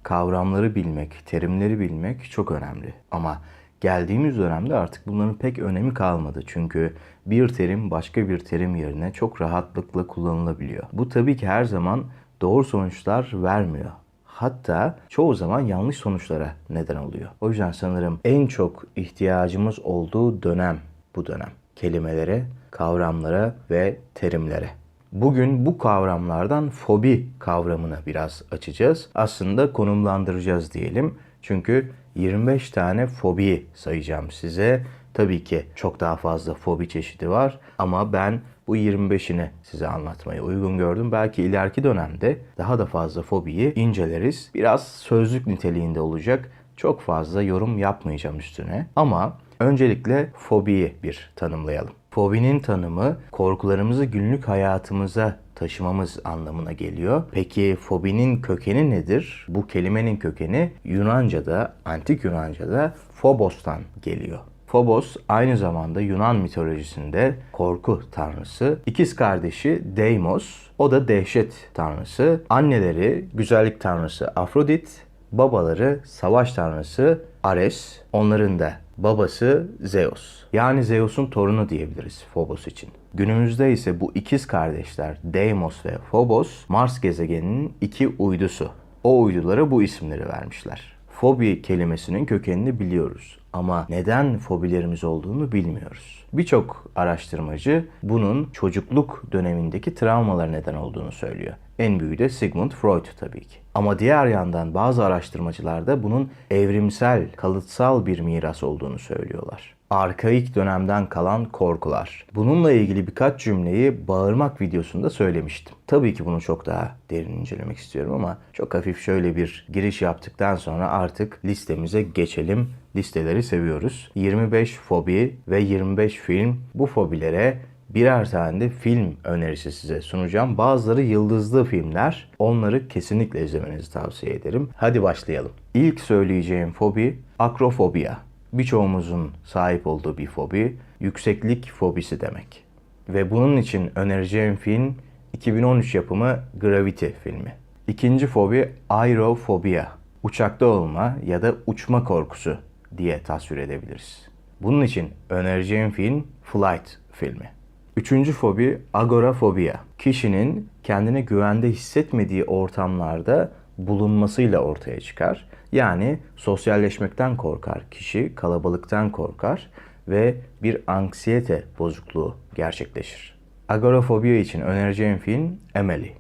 kavramları bilmek, terimleri bilmek çok önemli. Ama geldiğimiz dönemde artık bunların pek önemi kalmadı. Çünkü bir terim başka bir terim yerine çok rahatlıkla kullanılabiliyor. Bu tabii ki her zaman doğru sonuçlar vermiyor. Hatta çoğu zaman yanlış sonuçlara neden oluyor. O yüzden sanırım en çok ihtiyacımız olduğu dönem bu dönem. Kelimelere, kavramlara ve terimlere. Bugün bu kavramlardan fobi kavramını biraz açacağız. Aslında konumlandıracağız diyelim. Çünkü 25 tane fobi sayacağım size. Tabii ki çok daha fazla fobi çeşidi var ama ben bu 25'ini size anlatmayı uygun gördüm. Belki ileriki dönemde daha da fazla fobiyi inceleriz. Biraz sözlük niteliğinde olacak. Çok fazla yorum yapmayacağım üstüne. Ama öncelikle fobiyi bir tanımlayalım. Fobinin tanımı korkularımızı günlük hayatımıza taşımamız anlamına geliyor. Peki fobinin kökeni nedir? Bu kelimenin kökeni Yunanca'da, antik Yunanca'da phobos'tan geliyor. Phobos aynı zamanda Yunan mitolojisinde korku tanrısı. İkiz kardeşi Deimos, o da dehşet tanrısı. Anneleri güzellik tanrısı Afrodit, babaları savaş tanrısı Ares. Onların da babası Zeus. Yani Zeus'un torunu diyebiliriz Phobos için. Günümüzde ise bu ikiz kardeşler Deimos ve Phobos Mars gezegeninin iki uydusu. O uydulara bu isimleri vermişler. Fobi kelimesinin kökenini biliyoruz ama neden fobilerimiz olduğunu bilmiyoruz. Birçok araştırmacı bunun çocukluk dönemindeki travmalar neden olduğunu söylüyor. En büyüğü de Sigmund Freud tabii ki. Ama diğer yandan bazı araştırmacılar da bunun evrimsel, kalıtsal bir miras olduğunu söylüyorlar. Arkaik dönemden kalan korkular. Bununla ilgili birkaç cümleyi bağırmak videosunda söylemiştim. Tabii ki bunu çok daha derin incelemek istiyorum ama çok hafif şöyle bir giriş yaptıktan sonra artık listemize geçelim. Listeleri seviyoruz. 25 fobi ve 25 film. Bu fobilere birer tane de film önerisi size sunacağım. Bazıları yıldızlı filmler. Onları kesinlikle izlemenizi tavsiye ederim. Hadi başlayalım. İlk söyleyeceğim fobi akrofobia. Birçoğumuzun sahip olduğu bir fobi. Yükseklik fobisi demek. Ve bunun için önereceğim film 2013 yapımı Gravity filmi. İkinci fobi aerofobia. Uçakta olma ya da uçma korkusu diye tasvir edebiliriz. Bunun için önereceğim film Flight filmi. Üçüncü fobi agorafobia. Kişinin kendine güvende hissetmediği ortamlarda bulunmasıyla ortaya çıkar. Yani sosyalleşmekten korkar kişi, kalabalıktan korkar ve bir anksiyete bozukluğu gerçekleşir. Agorafobia için önereceğim film Emily.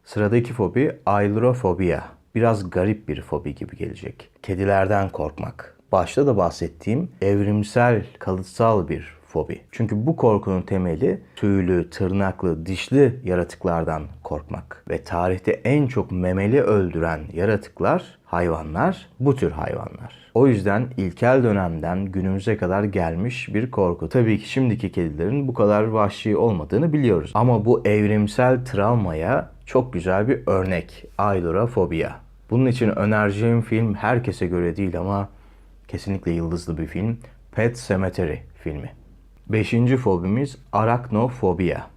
Sıradaki fobi ailurofobia. Biraz garip bir fobi gibi gelecek. Kedilerden korkmak. Başta da bahsettiğim evrimsel, kalıtsal bir fobi. Çünkü bu korkunun temeli tüylü, tırnaklı, dişli yaratıklardan korkmak. Ve tarihte en çok memeli öldüren yaratıklar, hayvanlar, bu tür hayvanlar. O yüzden ilkel dönemden günümüze kadar gelmiş bir korku. Tabii ki şimdiki kedilerin bu kadar vahşi olmadığını biliyoruz. Ama bu evrimsel travmaya çok güzel bir örnek. Ailurofobia. Bunun için önereceğim film herkese göre değil ama kesinlikle yıldızlı bir film. Pet Sematary filmi. Beşinci fobimiz araknofobia.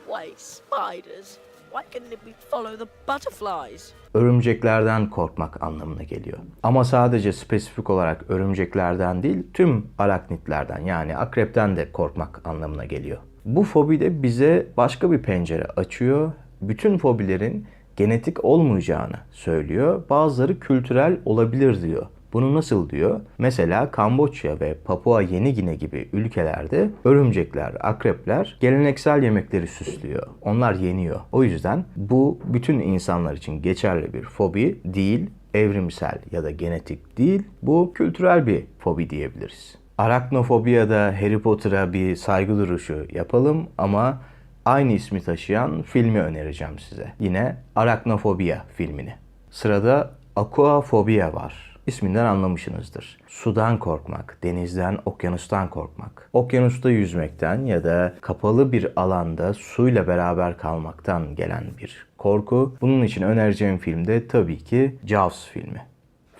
Wait, spiders? Why couldn't it be follow the butterflies? Örümceklerden korkmak anlamına geliyor. Ama sadece spesifik olarak örümceklerden değil, tüm araknitlerden yani akrepten de korkmak anlamına geliyor. Bu fobi de bize başka bir pencere açıyor. Bütün fobilerin genetik olmayacağını söylüyor. Bazıları kültürel olabilir diyor. Bunu nasıl diyor? Mesela Kamboçya ve Papua Yeni Gine gibi ülkelerde örümcekler, akrepler geleneksel yemekleri süslüyor. Onlar yeniyor. O yüzden bu bütün insanlar için geçerli bir fobi değil, evrimsel ya da genetik değil. Bu kültürel bir fobi diyebiliriz. Araknofobiyada Harry Potter'a bir saygı duruşu yapalım ama aynı ismi taşıyan filmi önereceğim size. Yine Araknofobia filmini. Sırada aquafobia var. İsminden anlamışsınızdır. Sudan korkmak, denizden, okyanustan korkmak. Okyanusta yüzmekten ya da kapalı bir alanda suyla beraber kalmaktan gelen bir korku. Bunun için önereceğim film de tabii ki Jaws filmi.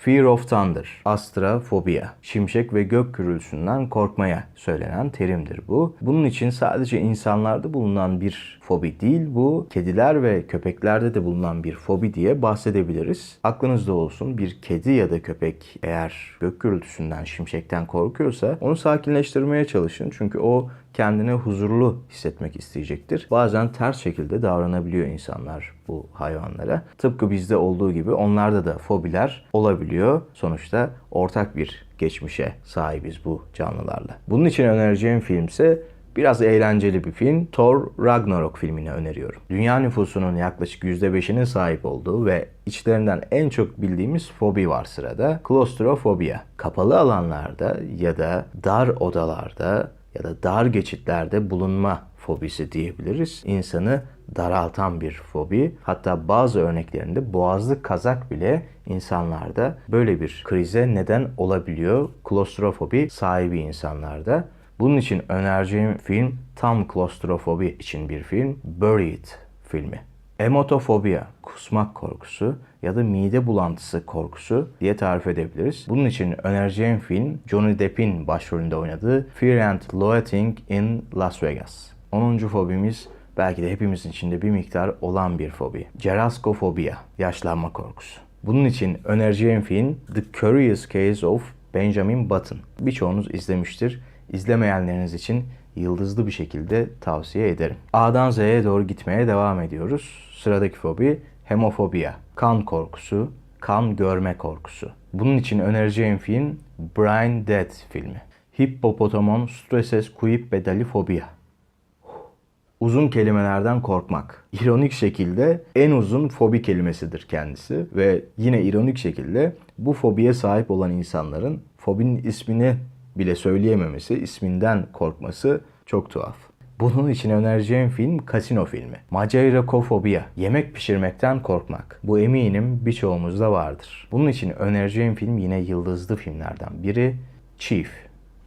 Fear of Thunder, astrafobia, şimşek ve gök gürültüsünden korkmaya söylenen terimdir bu. Bunun için sadece insanlarda bulunan bir fobi değil, bu kediler ve köpeklerde de bulunan bir fobi diye bahsedebiliriz. Aklınızda olsun, bir kedi ya da köpek eğer gök gürültüsünden, şimşekten korkuyorsa onu sakinleştirmeye çalışın. Çünkü o kendini huzurlu hissetmek isteyecektir. Bazen ters şekilde davranabiliyor insanlar bu hayvanlara. Tıpkı bizde olduğu gibi onlarda da fobiler olabiliyor. Sonuçta ortak bir geçmişe sahibiz bu canlılarla. Bunun için önereceğim film ise biraz eğlenceli bir film. Thor Ragnarok filmini öneriyorum. Dünya nüfusunun yaklaşık %5'inin sahip olduğu ve içlerinden en çok bildiğimiz fobi var sırada. Klostrofobia. Kapalı alanlarda ya da dar odalarda ya da dar geçitlerde bulunma fobisi diyebiliriz. İnsanı daraltan bir fobi. Hatta bazı örneklerinde boğazlı kazak bile insanlarda böyle bir krize neden olabiliyor. Klostrofobi sahibi insanlarda. Bunun için önereceğim film tam klostrofobi için bir film. Buried filmi. Emotofobia, kusmak korkusu ya da mide bulantısı korkusu diye tarif edebiliriz. Bunun için önereceğim film Johnny Depp'in başrolünde oynadığı Fear and Loathing in Las Vegas. 10. fobimiz belki de hepimizin içinde bir miktar olan bir fobi. Geraskofobia, yaşlanma korkusu. Bunun için önereceğim film The Curious Case of Benjamin Button. Birçoğunuz izlemiştir. İzlemeyenleriniz için yıldızlı bir şekilde tavsiye ederim. A'dan Z'ye doğru gitmeye devam ediyoruz. Sıradaki fobi hemofobia. Kan korkusu, kan görme korkusu. Bunun için önereceğim film Brain Dead filmi. Hippopotamon stresses quipedali fobia. Uzun kelimelerden korkmak. İronik şekilde en uzun fobi kelimesidir kendisi ve yine ironik şekilde bu fobiye sahip olan insanların fobinin ismini bile söyleyememesi, isminden korkması çok tuhaf. Bunun için önereceğim film Casino filmi. Maceirokofobia, yemek pişirmekten korkmak. Bu eminim birçoğumuzda vardır. Bunun için önereceğim film yine yıldızlı filmlerden biri Chief.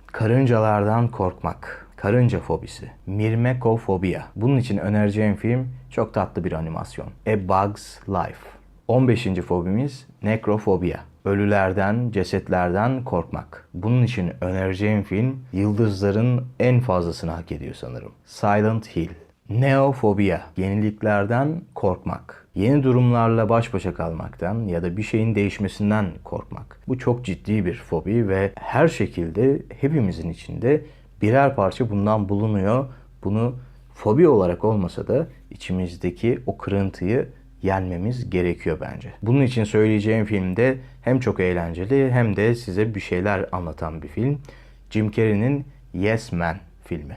Karıncalardan korkmak. Karınca fobisi. Mirmekofobia. Bunun için önereceğim film çok tatlı bir animasyon. A Bug's Life. 15. fobimiz nekrofobia. Ölülerden, cesetlerden korkmak. Bunun için önereceğim film yıldızların en fazlasını hak ediyor sanırım. Silent Hill. Neofobia. Yeniliklerden korkmak. Yeni durumlarla baş başa kalmaktan ya da bir şeyin değişmesinden korkmak. Bu çok ciddi bir fobi ve her şekilde hepimizin içinde birer parça bundan bulunuyor. Bunu fobi olarak olmasa da içimizdeki o kırıntıyı yenmemiz gerekiyor bence. Bunun için söyleyeceğim film de hem çok eğlenceli hem de size bir şeyler anlatan bir film. Jim Carrey'nin Yes Man filmi.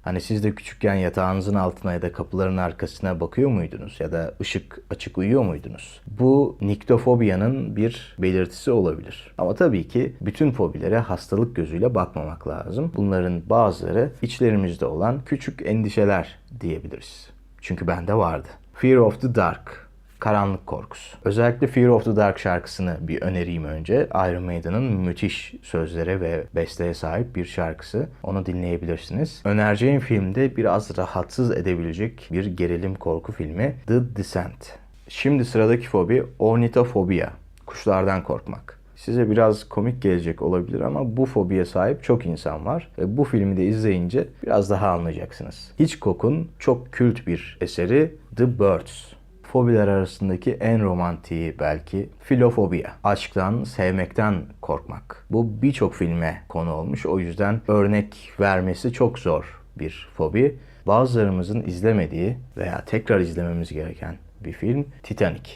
Hani siz de küçükken yatağınızın altına ya da kapıların arkasına bakıyor muydunuz? Ya da ışık açık uyuyor muydunuz? Bu niktofobiyanın bir belirtisi olabilir. Ama tabii ki bütün fobilere hastalık gözüyle bakmamak lazım. Bunların bazıları içlerimizde olan küçük endişeler diyebiliriz. Çünkü bende vardı. Fear of the Dark. Karanlık korkusu. Özellikle Fear of the Dark şarkısını bir önereyim önce. Iron Maiden'ın müthiş sözlere ve besteye sahip bir şarkısı. Onu dinleyebilirsiniz. Önereceğim filmde biraz rahatsız edebilecek bir gerilim korku filmi The Descent. Şimdi sıradaki fobi ornitofobia. Kuşlardan korkmak. Size biraz komik gelecek olabilir ama bu fobiye sahip çok insan var. Ve bu filmi de izleyince biraz daha anlayacaksınız. Hitchcock'un çok kült bir eseri The Birds. Fobiler arasındaki en romantiği belki filofobia. Aşktan, sevmekten korkmak. Bu birçok filme konu olmuş. O yüzden örnek vermesi çok zor bir fobi. Bazılarımızın izlemediği veya tekrar izlememiz gereken bir film Titanic.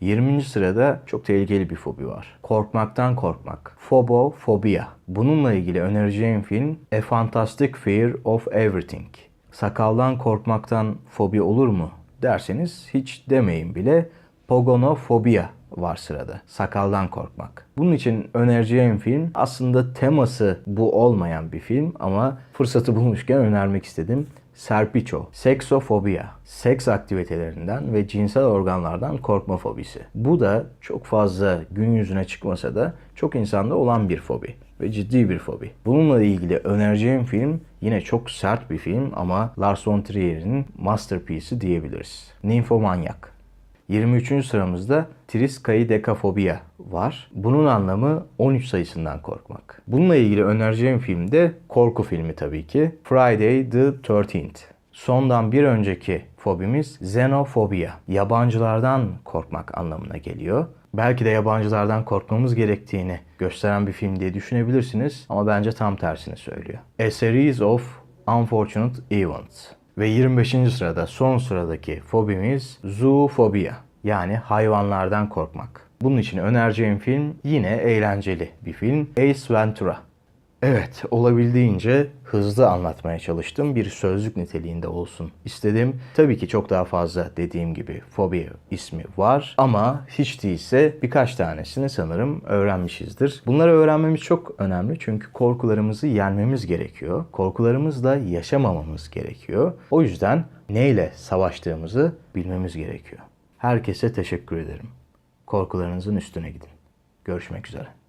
20. sırada çok tehlikeli bir fobi var. Korkmaktan korkmak. Phobofobia. Bununla ilgili önereceğim film A Fantastic Fear of Everything. Sakaldan korkmaktan fobi olur mu derseniz hiç demeyin bile. Pogonofobia var sırada. Sakaldan korkmak. Bunun için önereceğim film aslında teması bu olmayan bir film ama fırsatı bulmuşken önermek istedim. Serpiço. Seksofobia. Seks aktivitelerinden ve cinsel organlardan korkma fobisi. Bu da çok fazla gün yüzüne çıkmasa da çok insanda olan bir fobi ve ciddi bir fobi. Bununla ilgili önereceğim film yine çok sert bir film ama Lars von Trier'in masterpiece'i diyebiliriz. Ninfomanyak. 23. sıramızda triskaidekafobia var. Bunun anlamı 13 sayısından korkmak. Bununla ilgili önereceğim film de korku filmi tabii ki. Friday the 13th. Sondan bir önceki fobimiz xenofobia. Yabancılardan korkmak anlamına geliyor. Belki de yabancılardan korkmamız gerektiğini gösteren bir film diye düşünebilirsiniz ama bence tam tersini söylüyor. A Series of Unfortunate Events. Ve 25. sırada son sıradaki fobimiz zoofobia. Yani hayvanlardan korkmak. Bunun için önereceğim film yine eğlenceli bir film. Ace Ventura. Evet, olabildiğince hızlı anlatmaya çalıştım. Bir sözlük niteliğinde olsun istedim. Tabii ki çok daha fazla dediğim gibi fobi ismi var ama hiç değilse birkaç tanesini sanırım öğrenmişizdir. Bunları öğrenmemiz çok önemli çünkü korkularımızı yenmemiz gerekiyor. Korkularımızla yaşamamamız gerekiyor. O yüzden neyle savaştığımızı bilmemiz gerekiyor. Herkese teşekkür ederim. Korkularınızın üstüne gidin. Görüşmek üzere.